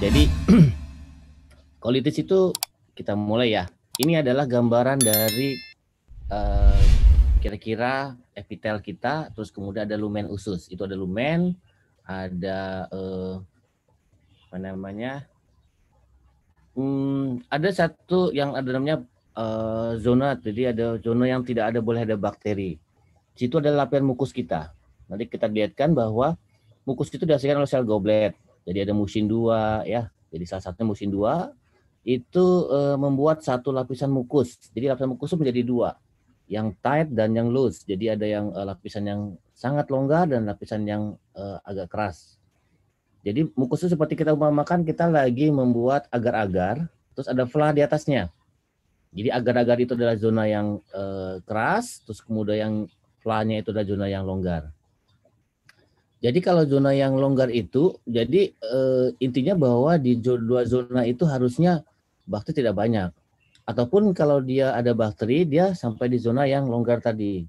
Jadi kolitis itu kita mulai ya. Ini adalah gambaran dari kira-kira epitel kita, terus kemudian ada lumen usus. Itu ada lumen, ada apa namanya? Ada satu yang ada namanya zona. Jadi ada zona yang tidak ada boleh ada bakteri. Di situ ada lapisan mukus kita. Nanti kita lihatkan bahwa mukus itu dihasilkan oleh sel goblet. Jadi ada musin 2 ya. Jadi salah satunya musin 2 itu membuat satu lapisan mukus. Jadi lapisan mukus itu menjadi 2, yang tight dan yang loose. Jadi ada yang lapisan yang sangat longgar dan lapisan yang agak keras. Jadi mukus itu seperti kita umpamakan kita lagi membuat agar-agar, terus ada fla di atasnya. Jadi agar-agar itu adalah zona yang keras, terus kemudian yang fla-nya itu adalah zona yang longgar. Jadi kalau zona yang longgar itu, jadi intinya bahwa di dua zona itu harusnya bakteri tidak banyak. Ataupun kalau dia ada bakteri, dia sampai di zona yang longgar tadi.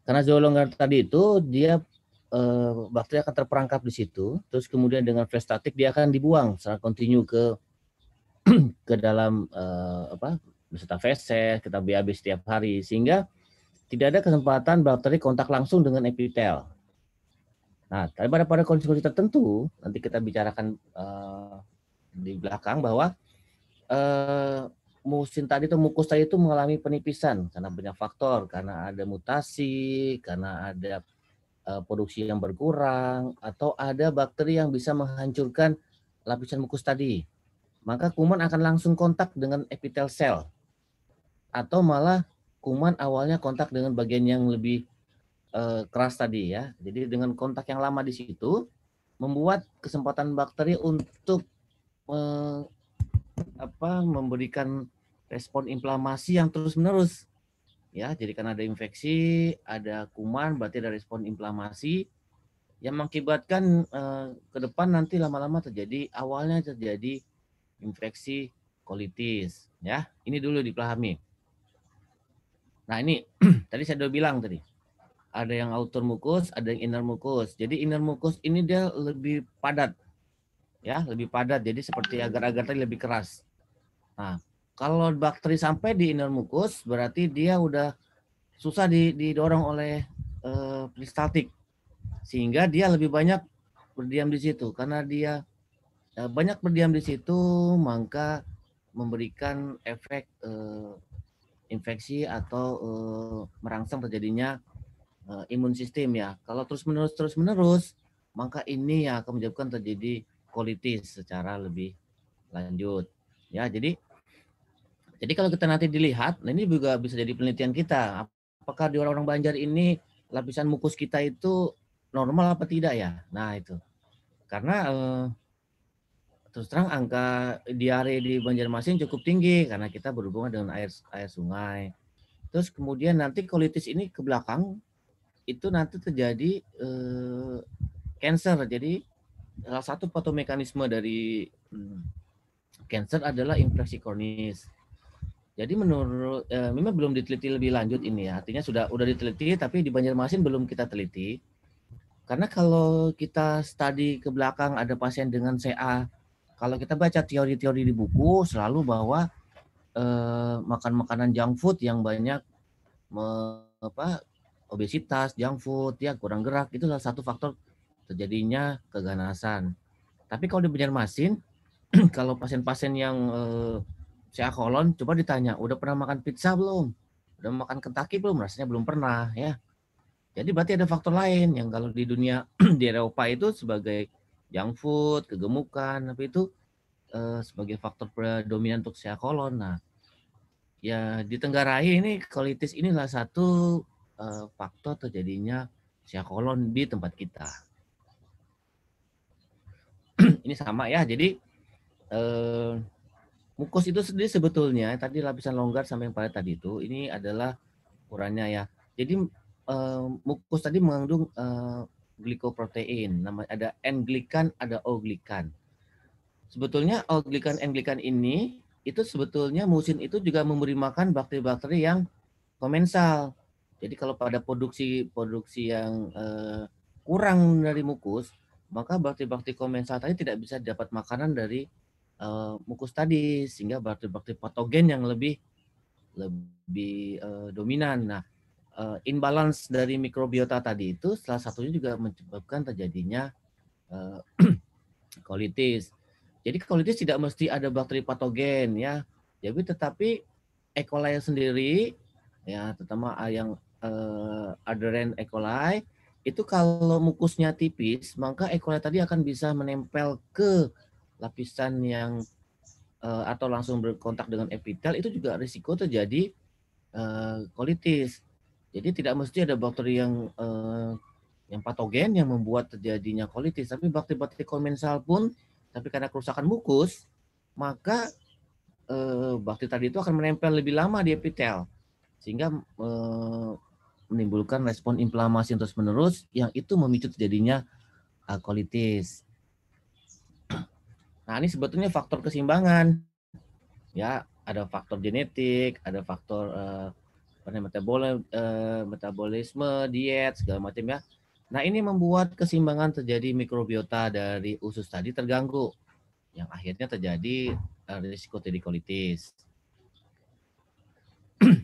Karena zona longgar tadi itu, dia bakteri akan terperangkap di situ, terus kemudian dengan flash static dia akan dibuang secara kontinu ke dalam beserta feses, kita BAB setiap hari, sehingga tidak ada kesempatan bakteri kontak langsung dengan epitel. Nah, pada kondisi tertentu, nanti kita bicarakan di belakang bahwa musin tadi itu mukus tadi itu mengalami penipisan karena banyak faktor, karena ada mutasi, karena ada produksi yang berkurang, atau ada bakteri yang bisa menghancurkan lapisan mukus tadi. Maka kuman akan langsung kontak dengan epitel sel, atau malah kuman awalnya kontak dengan bagian yang lebih keras tadi ya. Jadi dengan kontak yang lama di situ membuat kesempatan bakteri untuk memberikan respon inflamasi yang terus-menerus. Ya, jadi karena ada infeksi, ada kuman, berarti ada respon inflamasi yang mengakibatkan ke depan nanti lama-lama awalnya terjadi infeksi kolitis. Ya, ini dulu dipahami. Nah ini tadi saya udah bilang tadi, ada yang outer mucus, ada yang inner mucus. Jadi inner mucus ini dia lebih padat, ya lebih padat. Jadi seperti agar-agar tadi lebih keras. Nah, kalau bakteri sampai di inner mucus, berarti dia udah susah didorong oleh peristaltik, sehingga dia lebih banyak berdiam di situ. Karena dia banyak berdiam di situ, maka memberikan efek infeksi atau merangsang terjadinya imun sistem ya. Kalau terus-menerus, maka ini yang akan menyebabkan terjadi kolitis secara lebih lanjut. Ya, jadi kalau kita nanti dilihat, nah ini juga bisa jadi penelitian kita. Apakah di orang-orang Banjar ini lapisan mukus kita itu normal apa tidak ya? Nah itu. Karena terus terang angka diare di Banjarmasin cukup tinggi karena kita berhubungan dengan air sungai. Terus kemudian nanti kolitis ini ke belakang itu nanti terjadi cancer. Jadi salah satu patomekanisme dari cancer adalah infeksi kronis. Jadi menurut memang belum diteliti lebih lanjut ini ya. Artinya sudah diteliti tapi di Banjarmasin belum kita teliti. Karena kalau kita studi ke belakang ada pasien dengan CA, kalau kita baca teori-teori di buku selalu bahwa makan makanan junk food yang banyak obesitas, junk food ya, kurang gerak itu salah satu faktor terjadinya keganasan. Tapi kalau di Banjarmasin kalau pasien-pasien yang CA kolon, coba ditanya, udah pernah makan pizza belum? Udah makan Kentucky belum? Rasanya belum pernah ya. Jadi berarti ada faktor lain yang kalau di dunia di Eropa itu sebagai junk food, kegemukan, tapi itu sebagai faktor predominan untuk CA kolon. Nah, ya di Tenggarai ini kolitis ini salah satu faktor terjadinya CA kolon di tempat kita. Ini sama ya, jadi mukus itu sendiri sebetulnya tadi lapisan longgar sampai yang padat tadi itu ini adalah ukurannya ya. Jadi mukus tadi mengandung glikoprotein, namanya ada N-glikan, ada O-glikan. Sebetulnya O-glikan, N-glikan ini itu sebetulnya musin itu juga memberi makan bakteri-bakteri yang komensal. Jadi kalau pada produksi yang kurang dari mukus, maka bakteri-bakteri komensal tadi tidak bisa dapat makanan dari mukus tadi, sehingga bakteri-bakteri patogen yang lebih dominan. Nah, imbalance dari mikrobiota tadi itu salah satunya juga menyebabkan terjadinya colitis. Jadi colitis tidak mesti ada bakteri patogen ya. Jadi tetapi E. coli sendiri ya, terutama yang Adherent E. coli itu kalau mukusnya tipis, maka E. coli tadi akan bisa menempel ke lapisan yang atau langsung berkontak dengan epitel, itu juga risiko terjadi colitis. Jadi tidak mesti ada bakteri yang patogen yang membuat terjadinya colitis, tapi bakteri-bakteri komensal pun, tapi karena kerusakan mukus, maka bakteri tadi itu akan menempel lebih lama di epitel, sehingga menimbulkan respon inflamasi terus-menerus yang itu memicu terjadinya colitis. Nah, ini sebetulnya faktor keseimbangan. Ya, ada faktor genetik, ada faktor metabolisme, diet, segala macam ya. Nah, ini membuat keseimbangan terjadi mikrobiota dari usus tadi terganggu, yang akhirnya terjadi risiko colitis.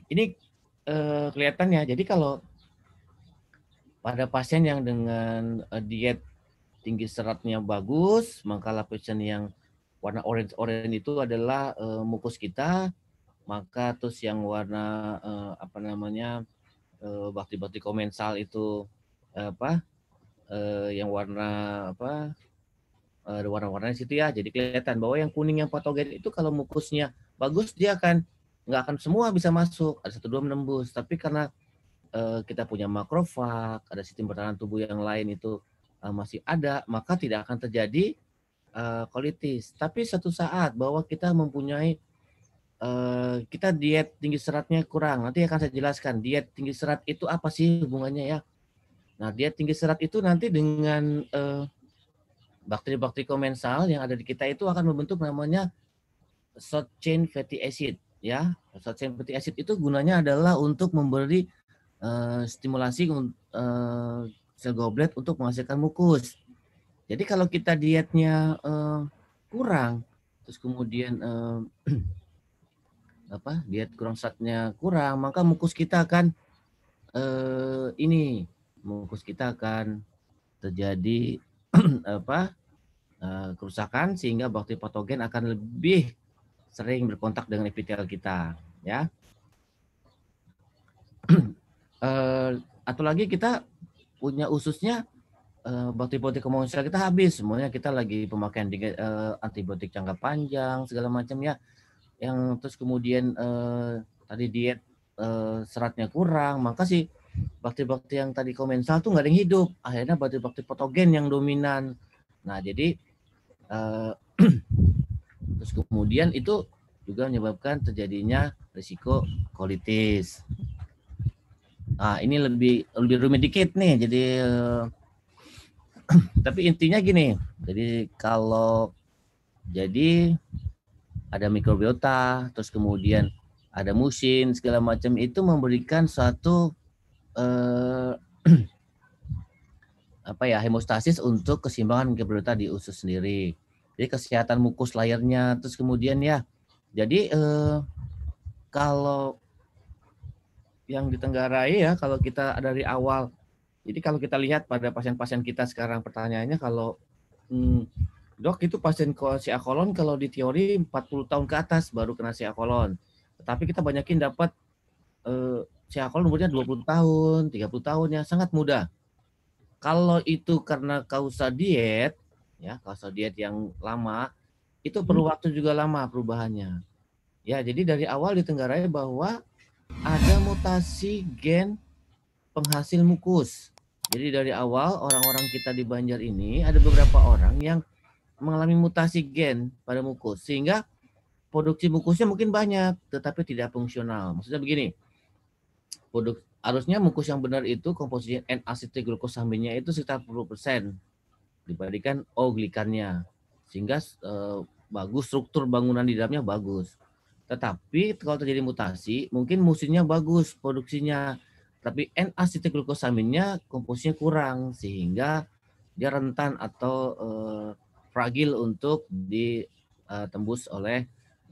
Ini kelihatannya, jadi kalau pada pasien yang dengan diet tinggi seratnya bagus, maka lapisan yang warna orange itu adalah mukus kita, maka terus yang warna bakteri-bakteri komensal itu yang warna warna-warnanya situ ya, jadi kelihatan bahwa yang kuning yang patogen itu kalau mukusnya bagus dia nggak akan semua bisa masuk, ada 1-2 menembus, tapi karena kita punya makrofag, ada sistem pertahanan tubuh yang lain itu masih ada, maka tidak akan terjadi colitis. Tapi satu saat bahwa kita mempunyai kita diet tinggi seratnya kurang, nanti akan saya jelaskan diet tinggi serat itu apa sih hubungannya ya. Nah, diet tinggi serat itu nanti dengan bakteri-bakteri komensal yang ada di kita itu akan membentuk namanya short chain fatty acid ya. Short chain fatty acid itu gunanya adalah untuk memberi stimulasi sel goblet untuk menghasilkan mukus. Jadi kalau kita dietnya kurang, terus kemudian diet kurang seratnya kurang, maka mukus kita akan mukus kita akan terjadi kerusakan, sehingga bakteri patogen akan lebih sering berkontak dengan epitel kita ya. Atau lagi kita punya ususnya bakteri-bakteri komensal kita habis, semuanya kita lagi pemakaian antibiotik jangka panjang segala macam ya, yang terus kemudian tadi diet seratnya kurang, maka sih bakteri-bakteri yang tadi komensal tuh nggak ada yang hidup, akhirnya bakteri-bakteri patogen yang dominan. Nah, jadi terus kemudian itu juga menyebabkan terjadinya risiko colitis. Nah, ini lebih rumit dikit nih, jadi tapi intinya gini, jadi kalau ada mikrobiota, terus kemudian ada musin segala macam, itu memberikan suatu hemostasis untuk keseimbangan mikrobiota di usus sendiri. Jadi kesehatan mukus layernya, terus kemudian ya, jadi kalau yang ditenggarai ya, kalau kita dari awal, jadi kalau kita lihat pada pasien-pasien kita sekarang, pertanyaannya kalau dok itu pasien CA kolon kalau di teori 40 tahun ke atas baru kena CA kolon. Tetapi kita banyakin dapat CA kolon umurnya 20 tahun, 30 tahun ya, sangat muda. Kalau itu karena kausa diet, ya kausa diet yang lama, itu perlu waktu juga lama perubahannya. Ya, jadi dari awal ditenggarai bahwa ada mutasi gen penghasil mukus. Jadi dari awal orang-orang kita di Banjar ini ada beberapa orang yang mengalami mutasi gen pada mukus, sehingga produksi mukusnya mungkin banyak tetapi tidak fungsional. Maksudnya begini, harusnya mukus yang benar itu komposisi N-asetil glukosaminnya itu sekitar 10% dibandingkan O-glikannya, sehingga bagus, struktur bangunan di dalamnya bagus. Tetapi kalau terjadi mutasi, mungkin musinnya bagus produksinya, tapi N-asetil glukosaminnya komposisinya kurang, sehingga dia rentan atau fragil untuk ditembus oleh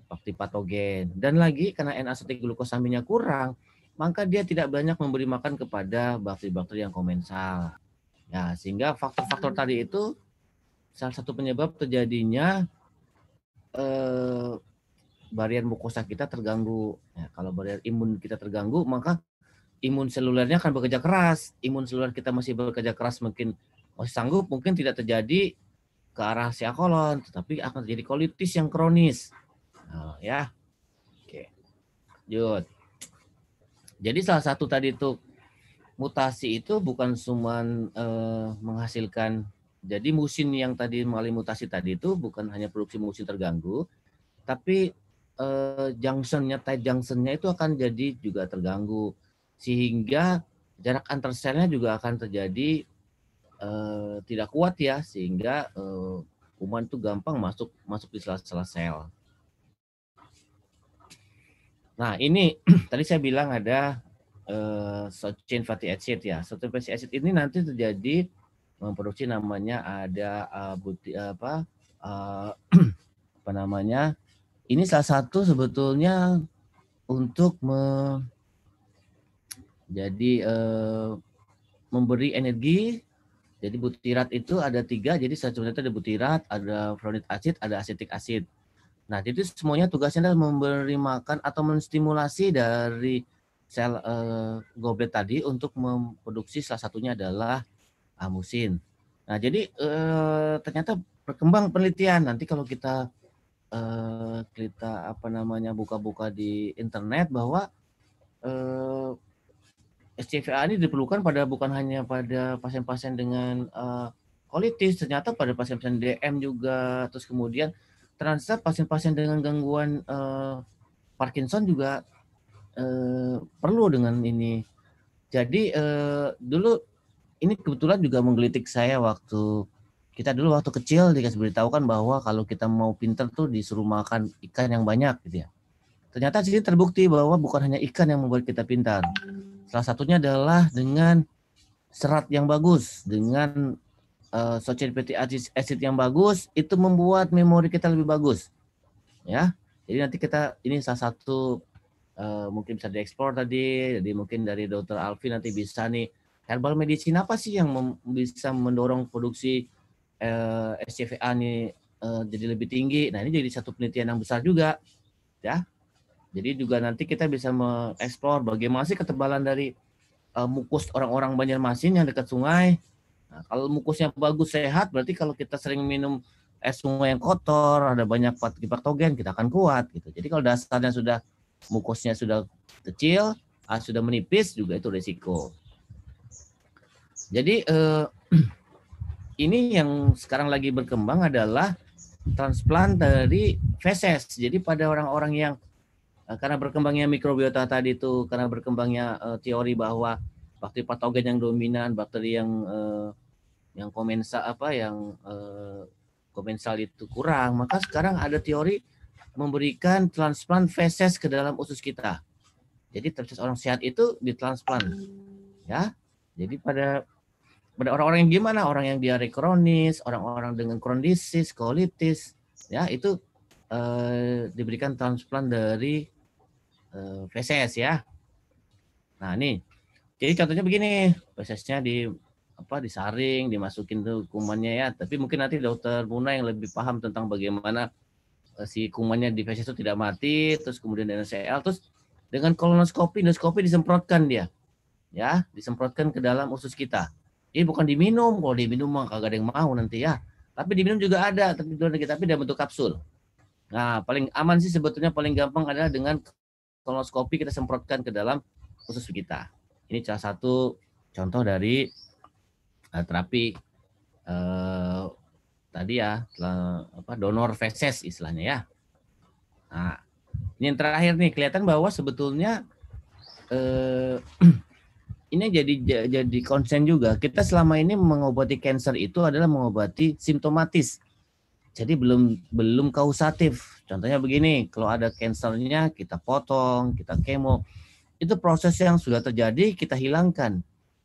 bakteri patogen. Dan lagi karena N-asetilglukosaminnya kurang, maka dia tidak banyak memberi makan kepada bakteri-bakteri yang komensal. Ya, sehingga faktor-faktor tadi itu salah satu penyebab terjadinya barrier mukosa kita terganggu. Ya, kalau barrier imun kita terganggu, maka imun selulernya akan bekerja keras. Imun seluler kita masih bekerja keras, mungkin masih sanggup, mungkin tidak terjadi ke arah siakolon, tetapi akan terjadi kolitis yang kronis. Nah, ya, oke, lanjut. Jadi salah satu tadi itu mutasi itu bukan cuma menghasilkan, jadi musin yang tadi mengalami mutasi tadi itu bukan hanya produksi musin terganggu, tapi junctionnya, tight junctionnya itu akan jadi juga terganggu, sehingga jarak antar selnya juga akan terjadi tidak kuat ya, sehingga kuman itu gampang masuk di sela-sela sel. Nah ini tadi saya bilang ada short chain fatty acid ya. Short chain fatty acid ini nanti terjadi memproduksi namanya ada apa namanya? Ini salah satu sebetulnya untuk memberi energi. Jadi butirat itu ada 3, jadi sebenarnya ada butirat, ada fruonic acid, ada acetic acid. Nah, jadi semuanya tugasnya adalah memberi makan atau menstimulasi dari sel goblet tadi untuk memproduksi, salah satunya adalah musin. Nah, jadi ternyata berkembang penelitian. Nanti kalau kita buka-buka di internet bahwa SCVA ini diperlukan bukan hanya pada pasien-pasien dengan kolitis, ternyata pada pasien-pasien DM juga, terus kemudian ternyata pasien-pasien dengan gangguan Parkinson juga perlu dengan ini. Jadi dulu ini kebetulan juga menggelitik saya waktu kecil dikasih beritahukan bahwa kalau kita mau pinter tuh disuruh makan ikan yang banyak gitu ya. Ternyata sini terbukti bahwa bukan hanya ikan yang membuat kita pintar. Salah satunya adalah dengan serat yang bagus, dengan short chain fatty acid yang bagus, itu membuat memori kita lebih bagus. Ya, jadi nanti ini salah satu mungkin bisa diekspor tadi, jadi mungkin dari Dr. Alvin nanti bisa nih, herbal medicine apa sih yang bisa mendorong produksi SCVA nih jadi lebih tinggi. Nah, ini jadi satu penelitian yang besar juga, ya. Jadi juga nanti kita bisa mengeksplor bagaimana sih ketebalan dari mukus orang-orang Banjarmasin yang dekat sungai. Nah, kalau mukusnya bagus sehat, berarti kalau kita sering minum es sungai yang kotor, ada banyak patogen, kita akan kuat gitu. Jadi kalau dasarnya mukusnya sudah kecil, sudah menipis, juga itu risiko. Jadi ini yang sekarang lagi berkembang adalah transplant dari feses. Jadi pada orang-orang yang karena berkembangnya mikrobiota tadi itu, karena berkembangnya teori bahwa bakteri patogen yang dominan, bakteri yang komensal itu kurang, maka sekarang ada teori memberikan transplant feses ke dalam usus kita. Jadi feses orang sehat itu ditransplant, ya. Jadi pada orang-orang yang gimana? Orang yang diare kronis, orang-orang dengan Crohn disease, colitis, ya itu diberikan transplant dari feses ya. Nah nih, jadi contohnya begini, fesesnya disaring, dimasukin tuh kumannya ya. Tapi mungkin nanti Dokter Muna yang lebih paham tentang bagaimana si kumannya di feses itu tidak mati, terus kemudian NaCl, terus dengan kolonoskopi disemprotkan dia, ya, disemprotkan ke dalam usus kita. Jadi bukan diminum, kalau diminum mah kagak ada yang mau nanti ya. Tapi diminum juga ada, tapi dalam bentuk kapsul. Nah, paling aman sih sebetulnya, paling gampang adalah dengan kolonoskopi kita semprotkan ke dalam usus kita. Ini salah satu contoh dari terapi tadi ya, donor feses istilahnya ya. Nah, ini yang terakhir nih, kelihatan bahwa sebetulnya ini jadi konsen juga. Kita selama ini mengobati kanker itu adalah mengobati simptomatis. Jadi belum kausatif. Contohnya begini, kalau ada kankernya kita potong, kita kemo. Itu proses yang sudah terjadi, kita hilangkan.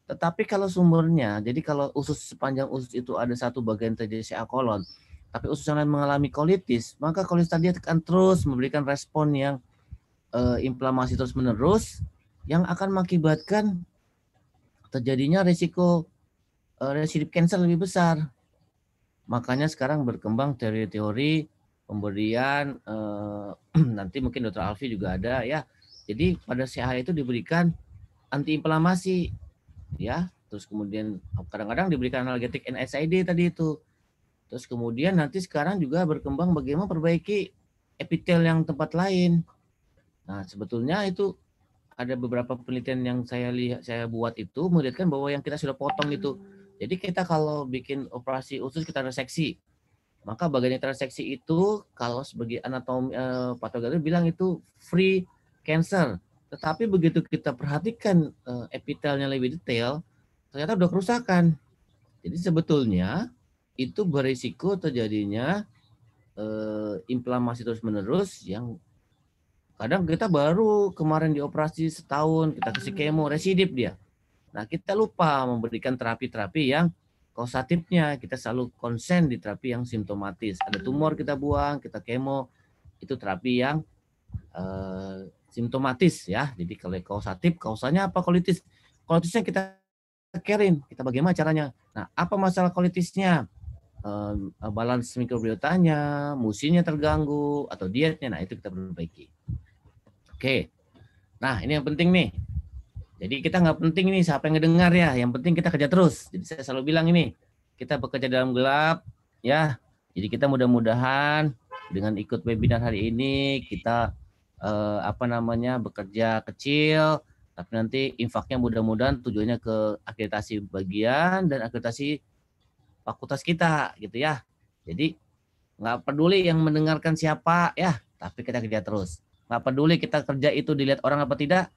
Tetapi kalau sumbernya, jadi kalau usus sepanjang usus itu ada satu bagian TCA kolon, tapi usus yang lain mengalami kolitis, maka kolitis tadi akan terus memberikan respon yang inflamasi terus menerus, yang akan mengakibatkan terjadinya risiko residip kanker lebih besar. Makanya sekarang berkembang teori-teori pemberian nanti mungkin Dr. Alfi juga ada ya. Jadi pada CH itu diberikan antiinflamasi ya. Terus kemudian kadang-kadang diberikan analgetik NSAID tadi itu. Terus kemudian nanti sekarang juga berkembang bagaimana perbaiki epitel yang tempat lain. Nah, sebetulnya itu ada beberapa penelitian yang saya buat itu melihatkan bahwa yang kita sudah potong itu. Jadi kita kalau bikin operasi usus kita reseksi, maka bagian yang terseksi itu kalau sebagai anatomi patologi bilang itu free cancer. Tetapi begitu kita perhatikan epitelnya lebih detail, ternyata udah kerusakan. Jadi sebetulnya itu berisiko terjadinya inflamasi terus-menerus yang kadang kita baru kemarin dioperasi setahun, kita kasih kemo, residip dia. Nah, kita lupa memberikan terapi-terapi yang kausatifnya. Kita selalu konsen di terapi yang simptomatis. Ada tumor kita buang, kita kemo, itu terapi yang simptomatis ya. Jadi kalau kausatif, kausanya apa kolitis? Kolitisnya kita carein, kita bagaimana caranya. Nah, apa masalah kolitisnya? Balance mikrobiotanya, musimnya terganggu, atau dietnya, nah itu kita perbaiki. Oke, nah ini yang penting nih. Jadi kita nggak penting nih siapa yang ngedengar ya, yang penting kita kerja terus. Jadi saya selalu bilang ini, kita bekerja dalam gelap, ya. Jadi kita mudah-mudahan dengan ikut webinar hari ini kita bekerja kecil, tapi nanti infaknya mudah-mudahan tujuannya ke akreditasi bagian dan akreditasi fakultas kita, gitu ya. Jadi nggak peduli yang mendengarkan siapa ya, tapi kita kerja terus. Nggak peduli kita kerja itu dilihat orang apa tidak,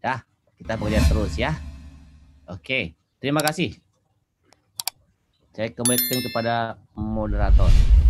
ya kita bekerja terus ya. Oke, terima kasih. Saya kembalikan kepada moderator.